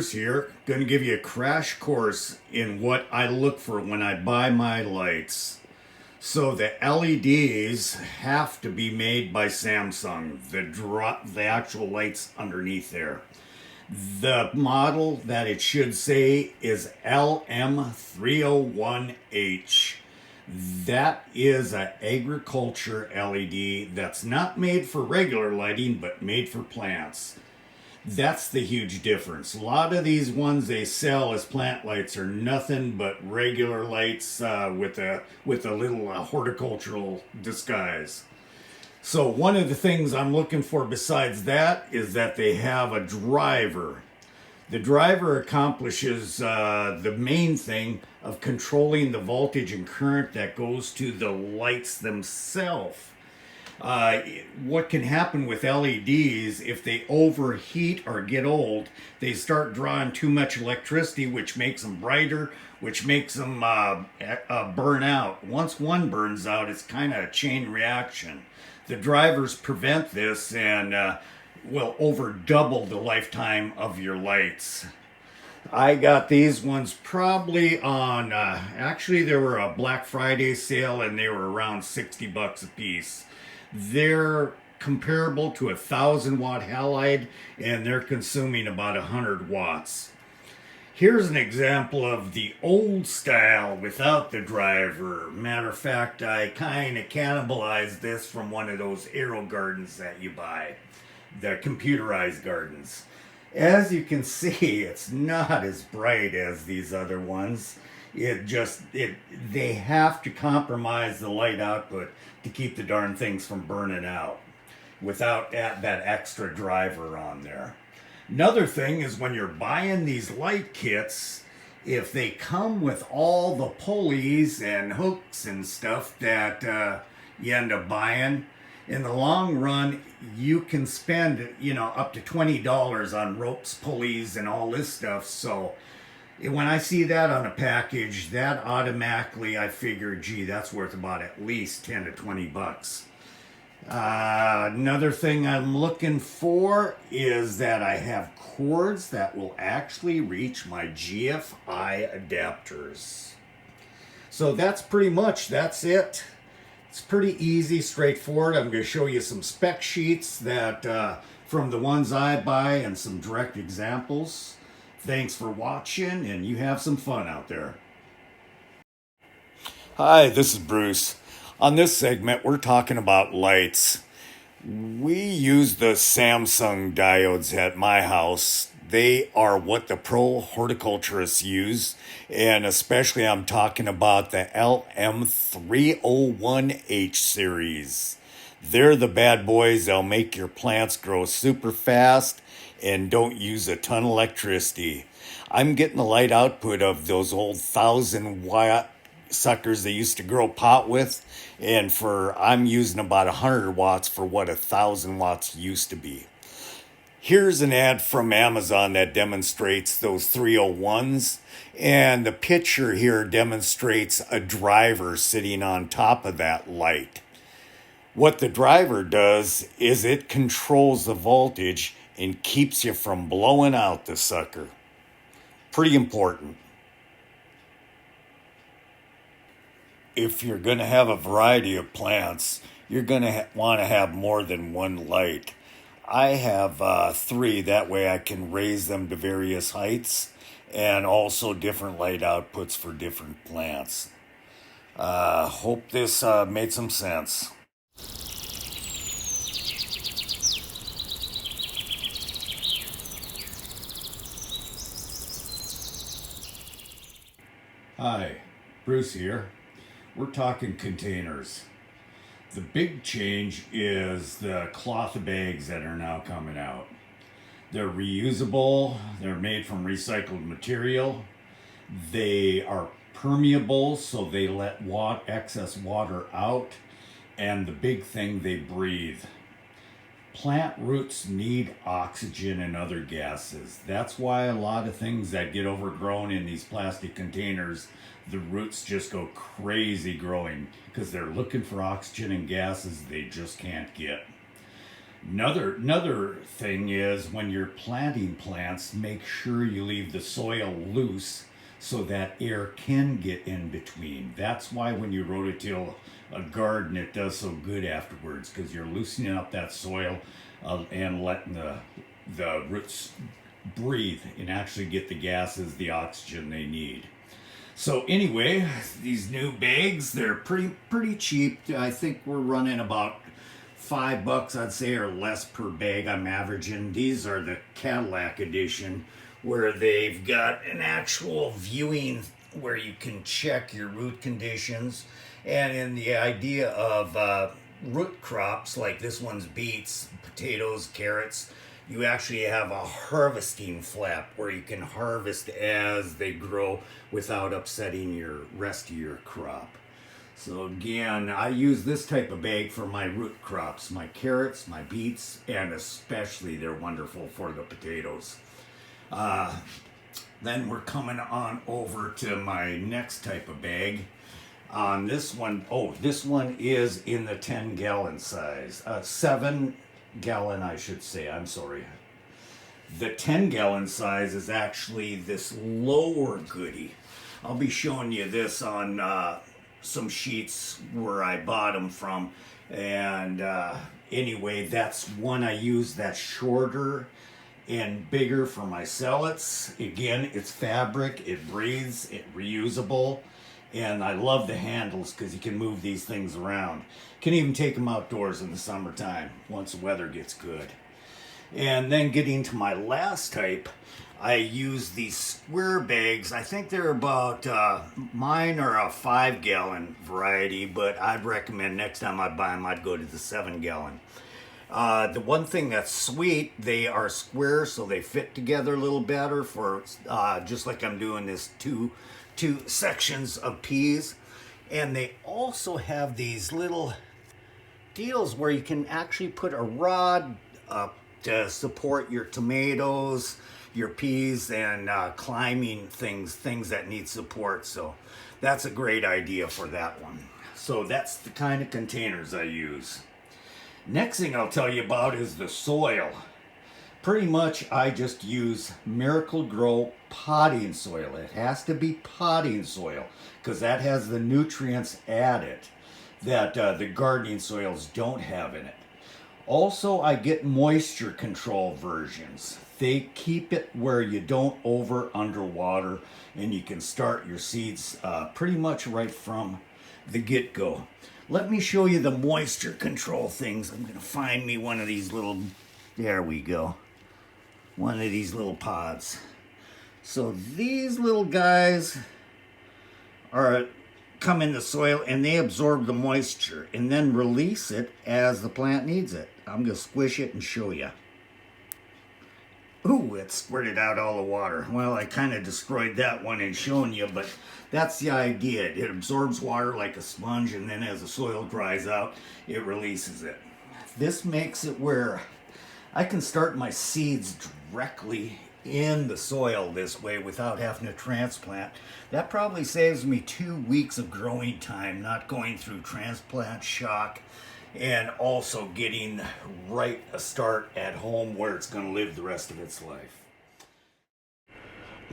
Bruce here. Going to give you a crash course in what I look for when I buy my lights. So the LEDs have to be made by Samsung. The actual lights underneath there. The model that it should say is LM301H. That is an agriculture LED that's not made for regular lighting but made for plants. That's the huge difference. A lot of these ones they sell as plant lights are nothing but regular lights with a little horticultural disguise. So one of the things I'm looking for besides that is that they have a driver. The driver accomplishes the main thing of controlling the voltage and current that goes to the lights themselves. What can happen with LEDs if they overheat or get old, they start drawing too much electricity, which makes them brighter, which makes them burn out. Once one burns out, it's kind of a chain reaction. The drivers prevent this and will over double the lifetime of your lights. I got these ones probably on, actually they were a Black Friday sale and they were around 60 bucks a piece. They're comparable to a 1,000-watt halide and they're consuming about 100 watts. Here's an example of the old style without the driver. Matter of fact, I kind of cannibalized this from one of those aero gardens that you buy, the computerized gardens. As you can see, it's not as bright as these other ones. They have to compromise the light output to keep the darn things from burning out without that extra driver on there. Another thing is when you're buying these light kits, if they come with all the pulleys and hooks and stuff that you end up buying, in the long run, you can spend, up to $20 on ropes, pulleys, and all this stuff. So when I see that on a package, that automatically I figure, gee, that's worth about at least 10 to 20 bucks. Another thing I'm looking for is that I have cords that will actually reach my GFI adapters. So that's it. It's pretty easy, straightforward. I'm going to show you some spec sheets that from the ones I buy and some direct examples. Thanks for watching, and you have some fun out there. Hi, this is Bruce. On this segment, we're talking about lights. We use the Samsung diodes at my house. They are what the pro horticulturists use, and especially I'm talking about the LM301H series. They're the bad boys. They'll make your plants grow super fast and don't use a ton of electricity. I'm getting the light output of those old 1,000-watt suckers they used to grow pot with, and I'm using about 100 watts for what 1,000 watts used to be. Here's an ad from Amazon that demonstrates those 301s, and the picture here demonstrates a driver sitting on top of that light. What the driver does is it controls the voltage and keeps you from blowing out the sucker. Pretty important. If you're going to have a variety of plants, you're going to want to have more than one light. I have 3, that way I can raise them to various heights and also different light outputs for different plants. Hope this made some sense. Hi, Bruce here. We're talking containers. The big change is the cloth bags that are now coming out. They're reusable, they're made from recycled material, they are permeable so they let excess water out, and the big thing, they breathe. Plant roots need oxygen and other gases. That's why a lot of things that get overgrown in these plastic containers, the roots just go crazy growing because they're looking for oxygen and gases they just can't get. Another thing is when you're planting plants, make sure you leave the soil loose so that air can get in between. That's why when you rototill a garden, it does so good afterwards, because you're loosening up that soil and letting the roots breathe and actually get the gases, the oxygen they need. So anyway, these new bags, they're pretty cheap. I think we're running about $5, I'd say, or less per bag. I'm averaging. These are the Cadillac edition, where they've got an actual viewing where you can check your root conditions. And in the idea of root crops, like this one's beets, potatoes, carrots, you actually have a harvesting flap where you can harvest as they grow without upsetting your rest of your crop. So again, I use this type of bag for my root crops, my carrots, my beets, and especially they're wonderful for the potatoes. Then we're coming on over to my next type of bag. On this one, this one is in the 10-gallon size. 7-gallon, I should say, I'm sorry. The 10-gallon size is actually this lower goodie. I'll be showing you this on some sheets where I bought them from. And anyway, that's one I use that's shorter and bigger for my cellates. Again, it's fabric, it breathes, it's reusable. And I love the handles because you can move these things around. Can even take them outdoors in the summertime once the weather gets good. And then getting to my last type, I use these square bags. I think they're about, mine are a 5-gallon variety, but I'd recommend next time I buy them, I'd go to the 7-gallon. The one thing that's sweet, they are square, so they fit together a little better for, just like I'm doing this two sections of peas. And they also have these little deals where you can actually put a rod up to support your tomatoes, your peas, and climbing things that need support. So that's a great idea for that one. So that's the kind of containers I use. Next thing I'll tell you about is the soil. Pretty much I just use Miracle-Gro potting soil. It has to be potting soil because that has the nutrients added that the gardening soils don't have in it. Also, I get moisture control versions. They keep it where you don't underwater, and you can start your seeds pretty much right from the get-go. Let me show you the moisture control things. I'm gonna find me one of these little, there we go. One of these little pods. So these little guys come in the soil and they absorb the moisture and then release it as the plant needs it. I'm gonna squish it and show you. Ooh, it squirted out all the water. Well, I kind of destroyed that one in showing you, but that's the idea. It absorbs water like a sponge, and then as the soil dries out, it releases it. This makes it where I can start my seeds directly in the soil this way without having to transplant. That probably saves me 2 weeks of growing time, not going through transplant shock, and also getting right a start at home where it's going to live the rest of its life.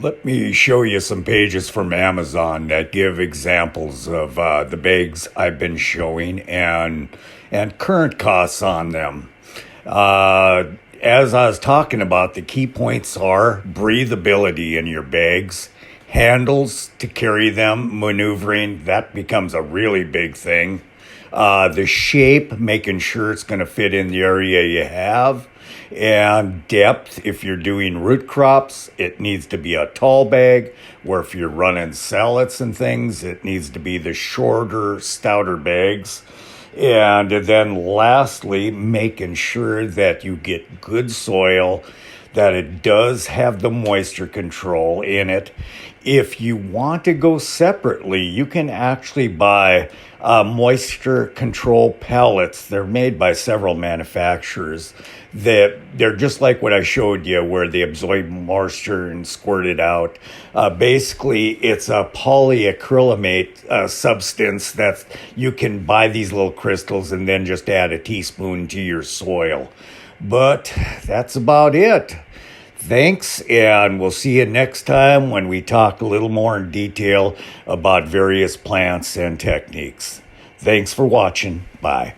Let me show you some pages from Amazon that give examples of the bags I've been showing and current costs on them. As I was talking about, the key points are breathability in your bags, handles to carry them, maneuvering, that becomes a really big thing. The shape, making sure it's going to fit in the area you have, and depth. If you're doing root crops, it needs to be a tall bag, where if you're running salads and things, it needs to be the shorter, stouter bags. And then lastly, making sure that you get good soil, that it does have the moisture control in it. If you want to go separately, you can actually buy moisture control pellets. They're made by several manufacturers. They're just like what I showed you, where they absorb moisture and squirt it out. Basically, it's a polyacrylamate substance that you can buy these little crystals and then just add a teaspoon to your soil. But that's about it. Thanks, and we'll see you next time when we talk a little more in detail about various plants and techniques. Thanks for watching. Bye.